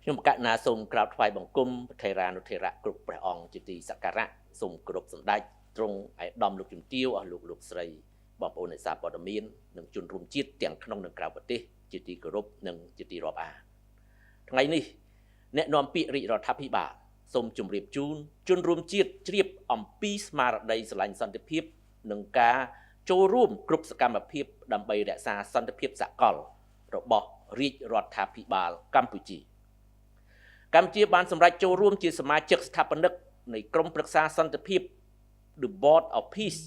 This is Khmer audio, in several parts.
ខ្ញុំកណាសូមក្រាបថ្វាយបង្គំព្រះថេរានុថេរៈគ្រប់ព្រះអង្គជាទីសក្ការៈសូមគោរពសម្ដេចទ្រង់ឯកឧត្តមលោកជំទាវអស់លោកស្រីបងប្អូនអ្នកសារព័ត៌មាននិងជនរួមជាតិទាំងក្នុងនិងក្រៅប្រទេសជាទីគោរពនិងជាទីរាប់អានថ្ងៃនេះអ្នកនាំពាក្យរាជរដ្ឋាភិបាលសូមជម្រាបជូនជនរួមជាតិជ្រាបអំពីស្មារតីស្រឡាញ់សន្តិភាពនិងការចូលរួមគ្រប់សកម្មភាពដើម្បីរក្សាសន្តិភាពសកលរបស់រាជរដ្ឋាភិបាលកម្ពុជាកម្ពុជាបានសម្រេចចូលរួមជាសមាជិកស្ថាបនិកនៃក្រុមប្រឹក្សាសន្តិភាព The Board of Peace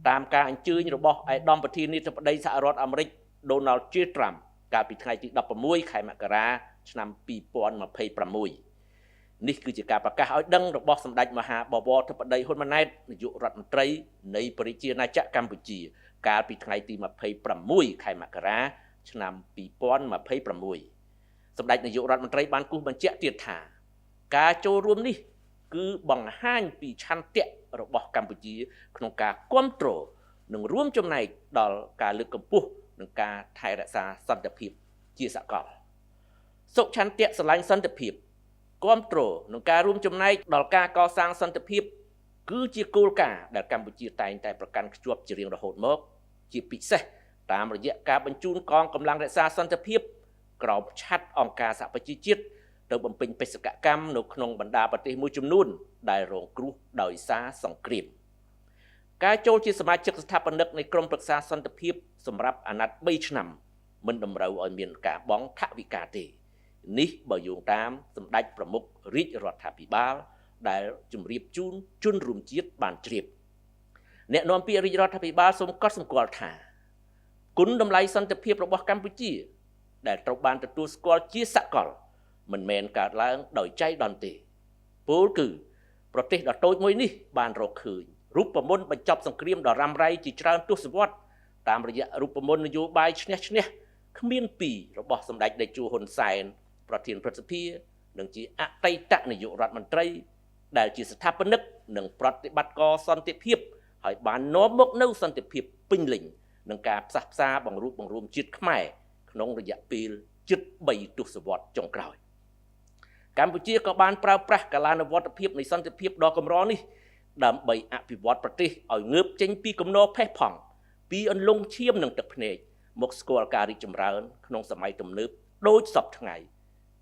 តាមការអញ្ជើញរបស់ឯកឧត្តមប្រធានាធិបតីសហរដ្ឋអាមេរិក Donald J. Trump កាលពីថ្ងៃទី16ខែមករាឆ្នាំ2026នេះគឺជាការប្រកាសឲ្យដឹងរបស់សម្ដេចមហាបវរធិបតីហ៊ុនម៉ាណែតនាយករដ្ឋមន្ត្រីនៃប្រជាណាចក្រកម្ពុជាកាលពីថ្ងៃទី26ខែមករាឆ្នាំ2026សម្ដេចនាយករដ្ឋមន្ត្រីបានគូសបញ្ជាក់ទៀតថាការចូលរួមនេះគឺបង្ហាញពីឆន្ទៈរបស់កម្ពុជាក្នុងការគ្រប់គ្រងនិងរួមចំណែកដល់ការលើកកម្ពស់និងការថែរក្សាសន្តិភាពជាសកលសុខឆន្ទៈស្រឡាញ់សន្តិភាពគ្រប់គ្រងនិងការរួមចំណែកដល់ការកសាងសន្តិភាពគឺជាគោលការណ៍ដែលកម្ពុជាតែងតែប្រកាន់ខ្ជាប់ជារៀងរហូតមកជាពិសេសតាមរយៈការបញ្ជូនកងកម្លាំងរក្សាសន្តិភាពក្រោមឆ័ត្រអង្គការសហប្រជាជាតិទៅបំពេញបេសកកម្មនៅក្នុងបណ្ដាប្រទេសមួយចំនួនដែលរងគ្រោះដោយសារសង្គ្រាមការចូលជាសមាជិកស្ថាបនិកនៃក្រុមប្រឹក្សាសន្តិភាពសម្រាប់អាណត្តិ3ឆ្នាំមិនតម្រូវឲ្យមានការបង់ថវិកាទេនេះបើយោងតាមសម្ដេចប្រមុខរាជរដ្ឋាភិបាលដែលជម្រាបជូនជនរួមជាតិបានជ្រាបអ្នកនាំពាក្យរាជរដ្ឋាភិបាលសូមកត់សម្គាល់ថាគុណតម្លៃសន្តិភាពរបស់កម្ពុជាដែលត្រូវបានទទួលស្គាល់ជាសកលមិនមែនកើតឡើងដោយចៃដន្យទេពោលគឺប្រទេសដ៏តូចមួយនេះបានរកឃើញរូបមន្តបញ្ចប់សង្គ្រាមដ៏រ៉ាំរ៉ៃជាច្រើនទសវត្សរ៍តាមរយៈរូបមន្តនយោបាយឈ្នះឈ្នះគ្មានពីររបស់សម្ដេចតេជោហ៊ុនសែនប្រធានព្រឹទ្ធសភានិងជាអតីតនាយករដ្ឋមន្ត្រីដែលជាស្ថាបនិកនិងប្រតិបត្តិការសន្តិភាពហើយបាននាំមកនូវសន្តិភាពពេញលេញនិងការផ្សះផ្សាបង្រួបបង្រួមជាតិខ្មែរក្នុងរយៈពេលជិត3ទសវត្សរ៍ចុងក្រោយកម្ពុជាក៏បានប្រើប្រាស់កាលានុវត្តភាពនៃសន្តិភាពដ៏កម្រនេះដើម្បីអភិវឌ្ឍប្រទេសឲ្យងើបចេញពីគំនរផេះផង់ពីអន្លង់ឈាមនិងទឹកភ្នែកមកស្គាល់ការរីកចម្រើនក្នុងសម័យទំនើបដូចសពថ្ងៃ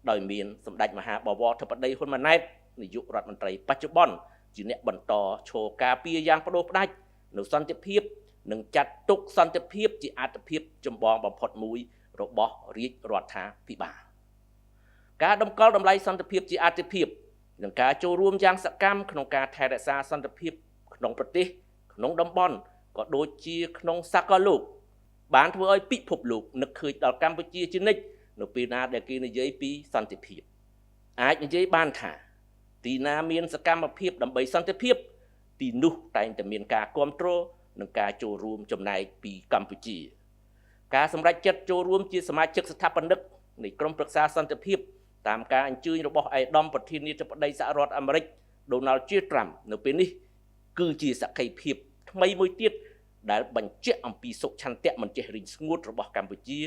ដោយមានសម្ដេចមហាបវរធិបតីហ៊ុនម៉ាណែតនាយករដ្ឋមន្ត្រីបច្ចុប្បន្នជាអ្នកបន្តឈរការពារយ៉ាងបដូរផ្ដាច់នៅសន្តិភាពនិងចាត់ទុកសន្តិភាពជាអាទិភាពចម្បងបំផុតមួយរបស់រាជរដ្ឋាភិបាលការតម្កល់តម្លៃសន្តិភាពជាអាទិភាពនិងការចូលរួមយ៉ាងសកម្មក្នុងការថែរក្សាសន្តិភាពក្នុងប្រទេសក្នុងតំបន់ក៏ដូចជាក្នុងសកលលោកបានធ្វើឲ្យពិភពលោកនឹកឃើញដល់កម្ពុជាជានិច្ចនៅពេលណាដែលគេនិយាយពីសន្តិភាពអាចនិយាយបានថាទីណាមានសកម្មភាពដើម្បីសន្តិភាពទីនោះតែងតែមានការគ្រប់គ្រងនិងការចូលរួមចំណែកពីកម្ពុជាការសម្រេចចិត្តចូលរួមជាសមាជិកស្ថាបនិកនៃក្រុមប្រឹក្សាសន្តិភាពតាមការអញ្ជើញរបស់ឯកឧត្តមប្រធានាធិបតីសហរដ្ឋអាមេរិក Donald J. Trump នៅពេលនេះគឺជាសក្ខីភាពថ្មីមួយទៀតដែលបញ្ជាក់អំពីសុខឆន្ទៈមិនចេះរីងស្ងួតរបស់កម្ពុជា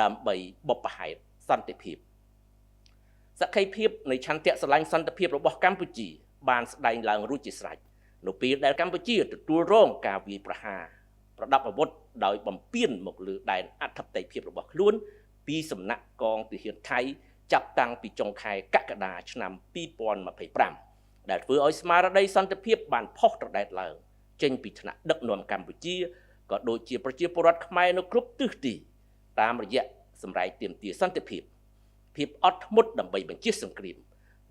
ដើម្បីបុព្វហេតុសន្តិភាពសក្ខីភាពនៃឆន្ទៈស្រឡាញ់សន្តិភាពរបស់កម្ពុជាបានស្ដែងឡើងរួចជាស្រេចនៅពេលដែលកម្ពុជាទទួលរងការវាយប្រហារប្រដាប់អាវុធដោយបំពានមកលើដែនអធិបតេយ្យភាពរបស់ខ្លួនពីសំណាក់កងទាហានថៃចាប់តាំងពីចុងខែកក្កដាឆ្នាំ2025ដែលធ្វើឲ្យស្មារតីសន្តិភាពបានផុសត្រដែតឡើងចេញពីថ្នាក់ដឹកនាំកម្ពុជាក៏ដូចជាប្រជាពលរដ្ឋខ្មែរនៅគ្រប់ទិសទីតាមរយៈសម្រែកទាមទារសន្តិភាពភាពអត់ធ្មត់ដើម្បីបញ្ជៀសសង្គ្រាម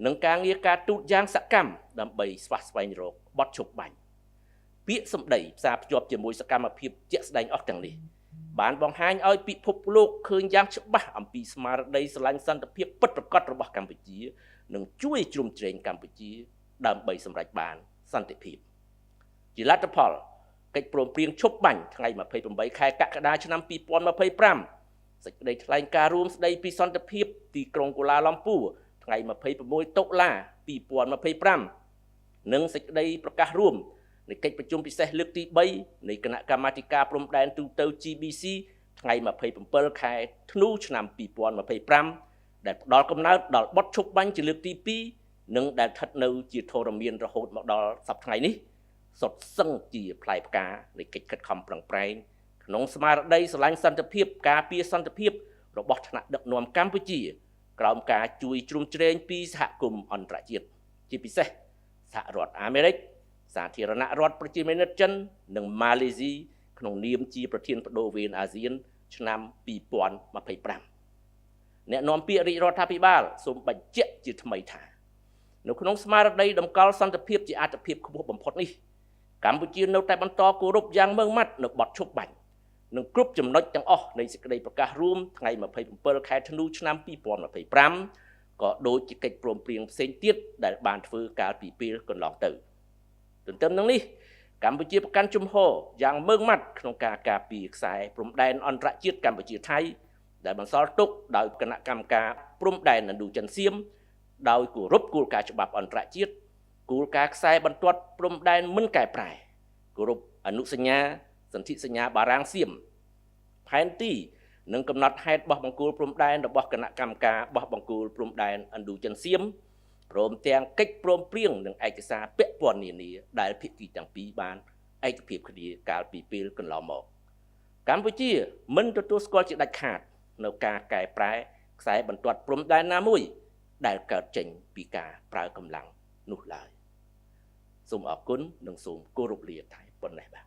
និងការងារការទូតយ៉ាងសកម្មដើម្បីស្វះស្វែងរកបទឈប់បាញ់ពាក្យសម្ដីផ្សារភ្ជាប់ជាមួយសកម្មភាពជាក់ស្ដែងអស់ទាំងនេះបានបង្ហាញឲ្យពិភពលោកឃើញយ៉ាងច្បាស់អំពីស្មារតីស្រឡាញ់សន្តិភាពពិតប្រាកដរបស់កម្ពុជានិងជួយជ្រោមជ្រែងកម្ពុជាដើម្បីសម្រេចបានសន្តិភាពជាលទ្ធផលកិច្ចព្រមព្រៀងឈប់បាញ់ថ្ងៃ28ខែកក្កដាឆ្នាំ2025សេចក្តីថ្លែងការណ៍រួមស្តីពីសន្តិភាពទីក្រុងកូឡាឡំពូថ្ងៃ26តុលា2025និងសេចក្តីប្រកាសរួមនៃកិច្ចប្រជុំពិសេសលើកទី3នៃគណៈកម្មាធិការព្រំដែនទូទៅ GBC ថ្ងៃ27ខែធ្នូឆ្នាំ2025 ដែលផ្ដល់កំណើតដល់បទឈប់បាញ់ជាលើកទី2និងដែលស្ថិតនៅជាធរមានរហូតមកដល់សប្តាហ៍ថ្ងៃនេះសុទ្ធសឹងជាផ្លែផ្កានៃកិច្ចខិតខំប្រឹងប្រែងក្នុងស្មារតីស្រឡាញ់សន្តិភាពការពារសន្តិភាពរបស់ថ្នាក់ដឹកនាំកម្ពុជាក្រោមការជួយជ្រោមជ្រែងពីសហគមន៍អន្តរជាតិជាពិសេសសហរដ្ឋអាមេរិកសាធារណរដ្ឋប្រជាមានិតចិននិងម៉ាឡេស៊ីក្នុងនាមជាប្រធានបដូវវេនអាស៊ានឆ្នាំ2025អ្នកនាំពាក្យរាជរដ្ឋាភិបាលសូមបញ្ជាក់ជាថ្មីថានៅក្នុងស្មារតីតម្កល់សន្តិភាពជាអាទិភាពខ្ពស់បំផុតនេះកម្ពុជានៅតែបន្តគោរពយ៉ាងម៉ឺងម៉ាត់នៅបទឈប់បាញ់និងគ្រប់ចំណុចទាំងអស់នៃសេចក្តីប្រកាសរួមថ្ងៃ27ខែធ្នូឆ្នាំ2025ក៏ដូចជាកិច្ចព្រមព្រៀងផ្សេងទៀតដែលបានធ្វើកាលពីពេលកន្លងទៅទន្ទឹមនឹងនេះកម្ពុជាប្រកាន់ជំហរយ៉ាងម៉ឺងម៉ាត់ក្នុងការការពារខ្សែព្រំដែនអន្តរជាតិកម្ពុជាថៃដែលបន្សល់ទុកដោយគណៈកម្មការព្រំដែនឥណ្ឌូចិនសៀមដោយគោរពគោលការណ៍ច្បាប់អន្តរជាតិគោលការណ៍ខ្សែបន្ទាត់ព្រំដែនមិនកែប្រែគោរពអនុសញ្ញាសន្ធិសញ្ញាបារាំងសៀមផែនទីនិងកំណត់ហេតុបោះបង្គោលព្រំដែនរបស់គណៈកម្មការបោះបង្គោលព្រំដែនឥណ្ឌូចិនសៀមព្រមទាំងកិច្ចព្រមព្រៀងនិងឯកសារពាក់ព័ន្ធនានាដែលភាគីទាំងពីរបានឯកភាពគ្នាកាលពីពេលកន្លងមកកម្ពុជាមិនទទួលស្គាល់ជាដាច់ខាតនៅការកែប្រែខ្សែបន្ទាត់ព្រំដែនណាមួយដែលកើតចេញពីការប្រើកម្លាំងនោះឡើយសូមអរគុណនិងសូមគោរពលាតែប៉ុណ្ណេះបាទ